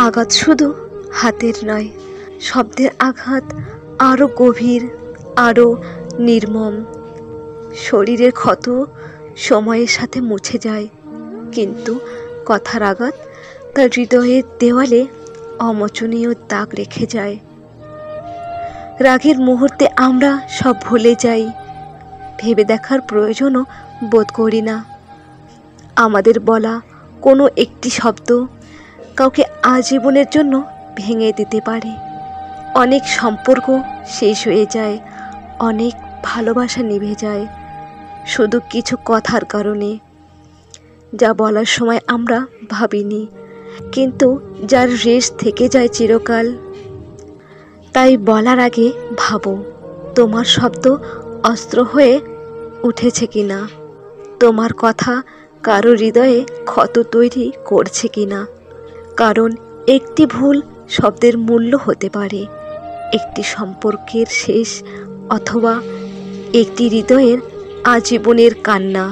আঘাত শুধু হাতের নয়, শব্দের আঘাত আরও গভীর, আরও নির্মম। শরীরের ক্ষত সময়ের সাথে মুছে যায়, কিন্তু কথার আঘাত তার হৃদয়ের দেওয়ালে অমোচনীয় দাগ রেখে যায়। রাগের মুহূর্তে আমরা সব ভুলে যাই, ভেবে দেখার প্রয়োজনও বোধ করি না। আমাদের বলা কোনো একটি শব্দ কাউকে আজীবনের জন্য ভেঙে দিতে পারে। অনেক সম্পর্ক শেষ হয়ে যায়, অনেক ভালোবাসা নিভে যায়, শুধু কিছু কথার কারণে, যা বলার সময় আমরা ভাবিনি, কিন্তু যার রেশ থেকে যায় চিরকাল। তাই বলার আগে ভাবো, তোমার শব্দ অস্ত্র হয়ে উঠেছে কিনা, তোমার কথা কারো হৃদয়ে ক্ষত তৈরি করছে কিনা। কারণ একটি ভুল শব্দের মূল্য হতে পারে, একটি সম্পর্কের শেষ, অথবা একটি হৃদয়ের আজীবনের কান্না।